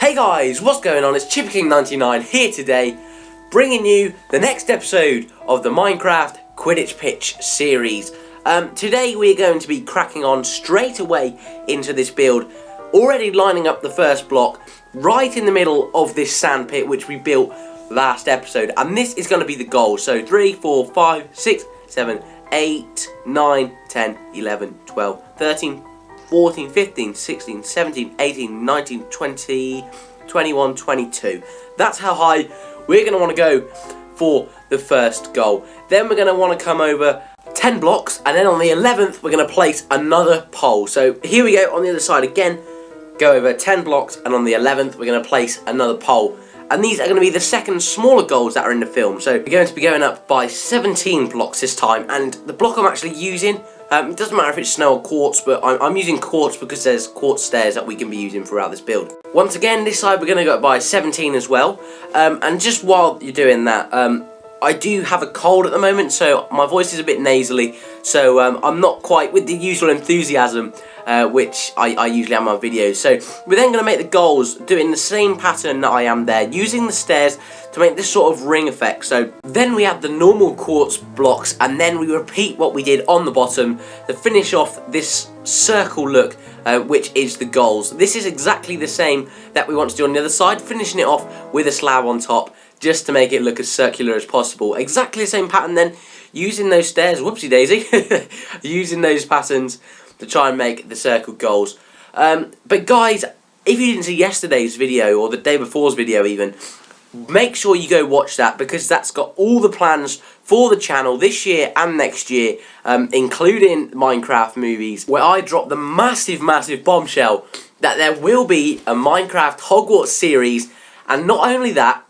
Hey guys, what's going on? It's ChipperKing99 here today, bringing you the next episode of the Minecraft Quidditch Pitch series. Today we're going to be cracking on straight away into this build, already lining up the first block right in the middle of this sand pit which we built last episode, and this is going to be the goal. So 3, 4, 5, 6, 7, 8, 9, 10, 11, 12, 13, 14, 15, 16, 17, 18, 19, 20, 21, 22. That's how high we're going to want to go for the first goal. Then we're going to want to come over 10 blocks, and then on the 11th we're going to place another pole. So here we go on the other side again, go over 10 blocks, and on the 11th we're going to place another pole. And these are going to be the second smaller goals that are in the film. So we're going to be going up by 17 blocks this time, and the block I'm actually using, it doesn't matter if it's snow or quartz, but I'm using quartz because there's quartz stairs that we can be using throughout this build. Once again, this side we're going to go up by 17 as well. And just while you're doing that, I do have a cold at the moment, so my voice is a bit nasally. So I'm not quite with the usual enthusiasm which I usually have in my videos. So we're then going to make the goals doing the same pattern that I am there, using the stairs to make this sort of ring effect. So then we add the normal quartz blocks, and then we repeat what we did on the bottom to finish off this circle look, which is the goals. This is exactly the same that we want to do on the other side, finishing it off with a slab on top, just to make it look as circular as possible. Exactly the same pattern then, using those stairs, whoopsie daisy, using those patterns to try and make the circle goals. But guys, if you didn't see yesterday's video, or the day before's video even, make sure you go watch that, because that's got all the plans for the channel this year and next year, including Minecraft movies, where I dropped the massive bombshell that there will be a Minecraft Hogwarts series. And not only that,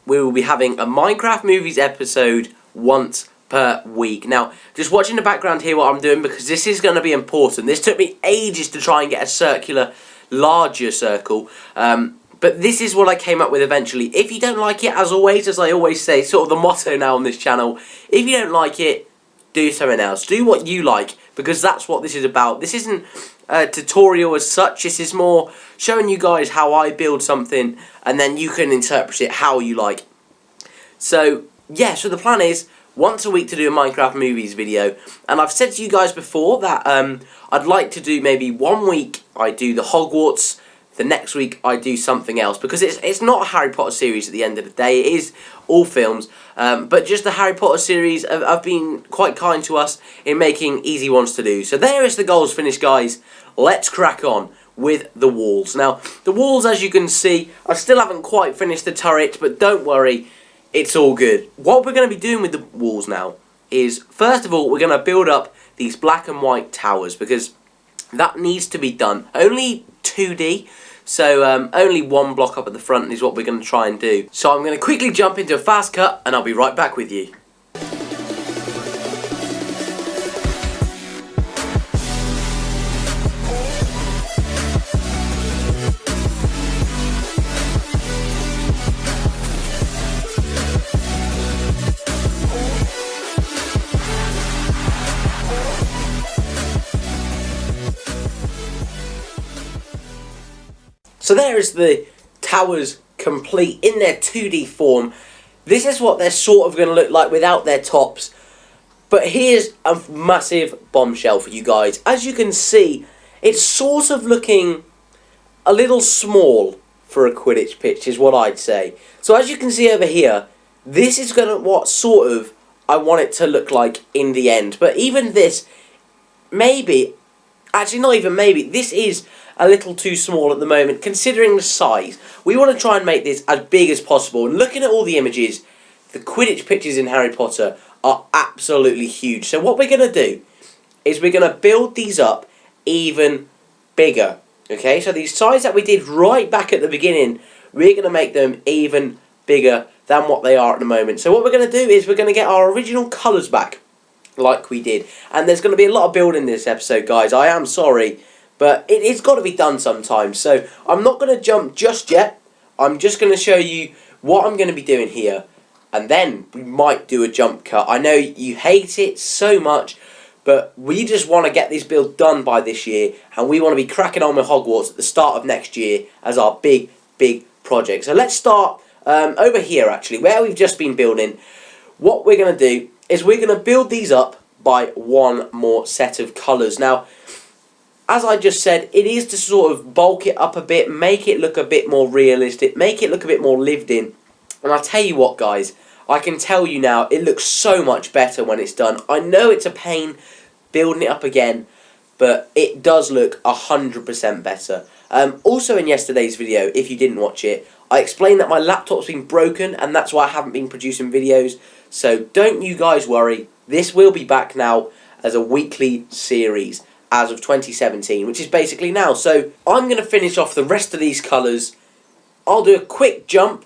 we will be having a Minecraft movies episode once per week. Now, just watching the background here what I'm doing, because this is going to be important. This took me ages to try and get a circular, larger circle, but this is what I came up with eventually. If you don't like it, as always, as I always say, sort of the motto now on this channel, if you don't like it, do something else. Do what you like, because that's what this is about. This isn't a tutorial as such. This is more showing you guys how I build something, and then you can interpret it how you like. So yeah, so the plan is once a week to do a Minecraft movies video, and I've said to you guys before that I'd like to do maybe 1 week I do the Hogwarts, the next week I do something else, because it's not a Harry Potter series at the end of the day. It is all films, but just the Harry Potter series have been quite kind to us in making easy ones to do. So there is the goals finished, guys. Let's crack on with the walls. Now, the walls, as you can see, I still haven't quite finished the turret, but don't worry, it's all good. What we're going to be doing with the walls now is, first of all, we're going to build up these black and white towers, because that needs to be done. Only 2D, so only one block up at the front is what we're going to try and do. So I'm going to quickly jump into a fast cut, and I'll be right back with you. So there is the towers complete in their 2D form. This is what they're sort of going to look like without their tops. But here's a massive bombshell for you guys. As you can see, it's sort of looking a little small for a Quidditch pitch, is what I'd say. So as you can see over here, this is going to what sort of I want it to look like in the end. But even this, maybe, actually not even maybe, this is a little too small at the moment, considering the size. We want to try and make this as big as possible. And looking at all the images, the Quidditch pitches in Harry Potter are absolutely huge. So what we're going to do is we're going to build these up even bigger. Okay, so these sides that we did right back at the beginning, we're going to make them even bigger than what they are at the moment. So what we're going to do is we're going to get our original colours back, like we did. And there's going to be a lot of building this episode, guys. I am sorry, but it's got to be done sometimes. So I'm not going to jump just yet. I'm just going to show you what I'm going to be doing here, and then we might do a jump cut. I know you hate it so much, but we just want to get this build done by this year, and we want to be cracking on with Hogwarts at the start of next year as our big big project. So let's start over here actually, where we've just been building. What we're going to do is we're going to build these up by one more set of colours. Now, as I just said, it is to sort of bulk it up a bit, make it look a bit more realistic, make it look a bit more lived in. And I'll tell you what, guys, I can tell you now, it looks so much better when it's done. I know it's a pain building it up again, but it does look 100% better. Also in yesterday's video, if you didn't watch it, I explained that my laptop's been broken and that's why I haven't been producing videos. So don't you guys worry, this will be back now as a weekly series as of 2017, which is basically now. So I'm going to finish off the rest of these colours. I'll do a quick jump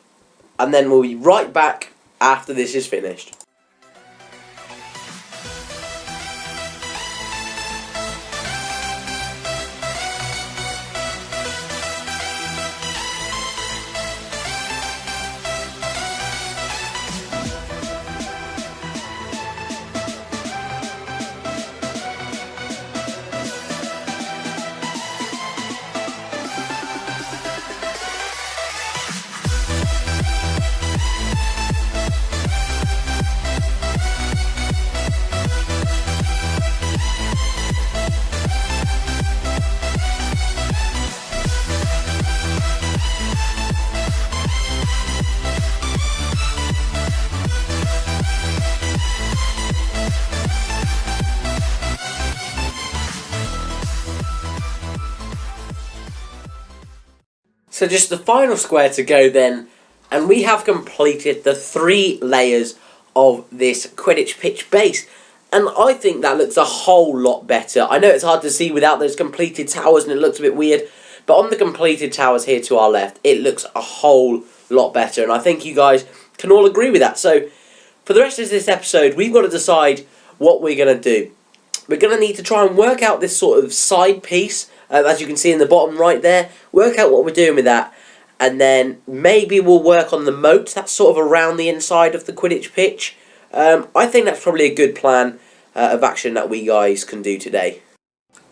and then we'll be right back after this is finished. So just the final square to go then, and we have completed the 3 layers of this Quidditch pitch base. And I think that looks a whole lot better. I know it's hard to see without those completed towers and it looks a bit weird, but on the completed towers here to our left, it looks a whole lot better. And I think you guys can all agree with that. So for the rest of this episode, we've got to decide what we're going to do. We're going to need to try and work out this sort of side piece, as you can see in the bottom right there. Work out what we're doing with that. And then maybe we'll work on the moat. That's sort of around the inside of the Quidditch pitch. I think that's probably a good plan of action that we guys can do today.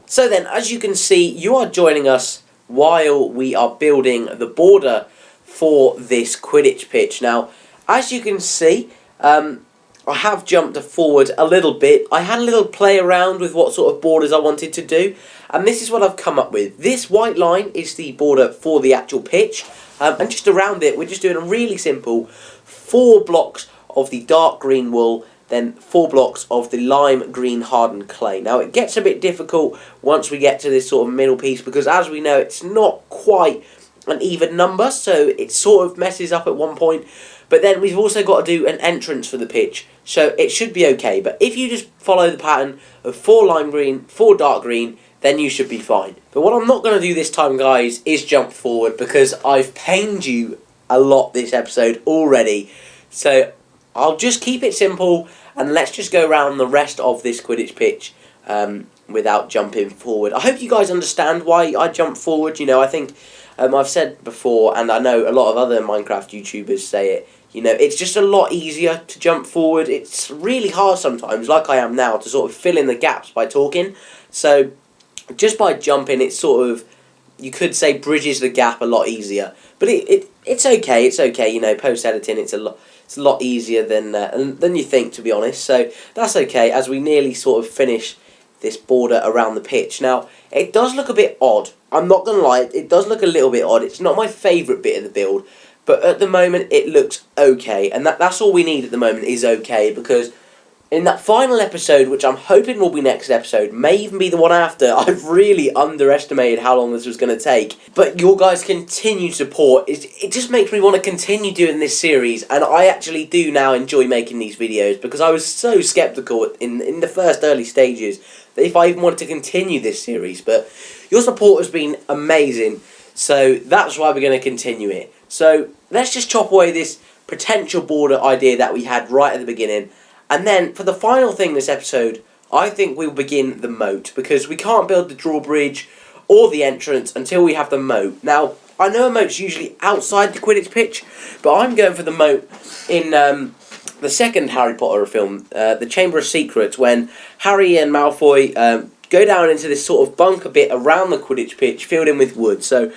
So then, as you can see, you are joining us while we are building the border for this Quidditch pitch. Now, as you can see, I have jumped forward a little bit. I had a little play around with what sort of borders I wanted to do, and this is what I've come up with. This white line is the border for the actual pitch, and just around it we're just doing a really simple 4 blocks of the dark green wool, then 4 blocks of the lime green hardened clay. Now it gets a bit difficult once we get to this sort of middle piece, because as we know it's not quite an even number, so it sort of messes up at one point. But then we've also got to do an entrance for the pitch, so it should be okay. But if you just follow the pattern of 4 lime green, 4 dark green, then you should be fine. But what I'm not going to do this time, guys, is jump forward, because I've pained you a lot this episode already. So I'll just keep it simple, and let's just go around the rest of this Quidditch pitch without jumping forward. I hope you guys understand why I jump forward. You know, I think I've said before, and I know a lot of other Minecraft YouTubers say it, you know, it's just a lot easier to jump forward. It's really hard sometimes, like I am now, to sort of fill in the gaps by talking. So just by jumping, it sort of, you could say, bridges the gap a lot easier. But it's okay, you know, post-editing, it's a lot easier than you think, to be honest. So that's okay, as we nearly sort of finish this border around the pitch. Now, it does look a bit odd. I'm not going to lie, it does look a little bit odd. It's not my favourite bit of the build, but at the moment it looks okay. And that's all we need at the moment, is okay, because in that final episode, which I'm hoping will be next episode, may even be the one after, I've really underestimated how long this was going to take. But your guys' continued support, it just makes me want to continue doing this series, and I actually do now enjoy making these videos, because I was so sceptical in the first early stages that if I even wanted to continue this series. But your support has been amazing, so that's why we're going to continue it. So let's just chop away this potential border idea that we had right at the beginning. And then, for the final thing this episode, I think we'll begin the moat, because we can't build the drawbridge or the entrance until we have the moat. Now, I know a moat's usually outside the Quidditch pitch, but I'm going for the moat in the second Harry Potter film, The Chamber of Secrets, when Harry and Malfoy go down into this sort of bunker bit around the Quidditch pitch, filled in with wood. So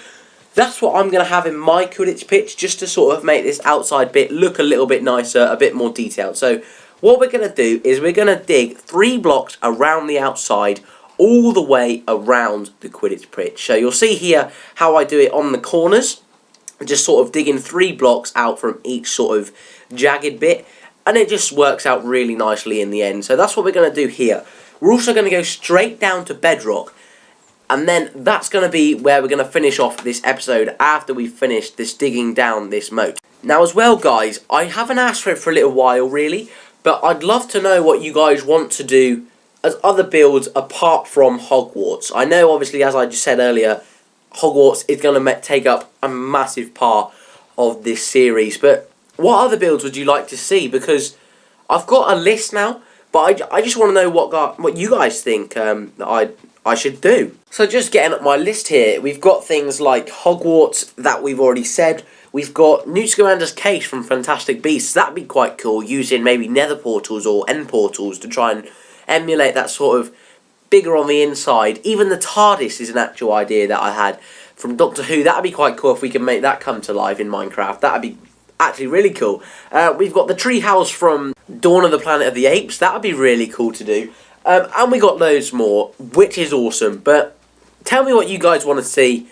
that's what I'm going to have in my Quidditch pitch, just to sort of make this outside bit look a little bit nicer, a bit more detailed. So what we're going to do is we're going to dig 3 blocks around the outside, all the way around the Quidditch pitch. So you'll see here how I do it on the corners, just sort of digging 3 blocks out from each sort of jagged bit, and it just works out really nicely in the end. So that's what we're going to do here. We're also going to go straight down to bedrock, and then that's going to be where we're going to finish off this episode after we've finished this digging down this moat. Now as well, guys, I haven't asked for it for a little while really, but I'd love to know what you guys want to do as other builds apart from Hogwarts. I know, obviously, as I just said earlier, Hogwarts is going to take up a massive part of this series, but what other builds would you like to see? Because I've got a list now, but I just want to know what you guys think that I should do. So just getting up my list here, we've got things like Hogwarts that we've already said. We've got Newt Scamander's case from Fantastic Beasts. That'd be quite cool, using maybe nether portals or end portals to try and emulate that sort of bigger on the inside. Even the TARDIS is an actual idea that I had from Doctor Who. That'd be quite cool if we can make that come to life in Minecraft. That'd be actually really cool. We've got the treehouse from Dawn of the Planet of the Apes. That would be really cool to do. And we got loads more, which is awesome. But tell me what you guys want to see.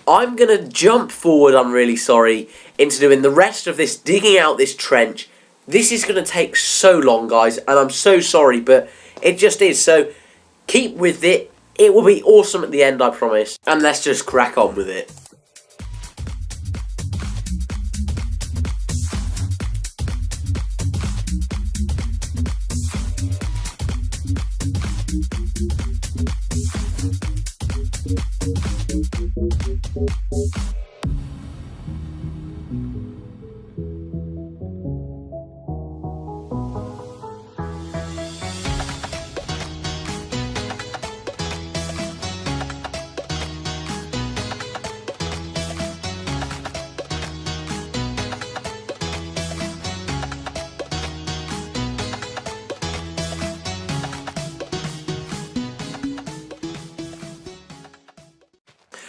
I'm going to jump forward, I'm really sorry, into doing the rest of this, digging out this trench. This is going to take so long, guys, and I'm so sorry, but it just is. So keep with it. It will be awesome at the end, I promise. And let's just crack on with it.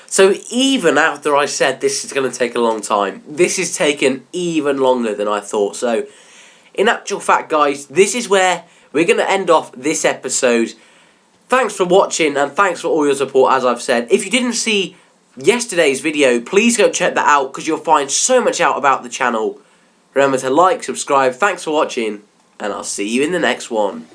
So even after I said this is going to take a long time, this has taken even longer than I thought. So in actual fact, guys, this is where we're going to end off this episode. Thanks for watching, and thanks for all your support, as I've said. If you didn't see yesterday's video, please go check that out, because you'll find so much out about the channel. Remember to like, subscribe, thanks for watching, and I'll see you in the next one.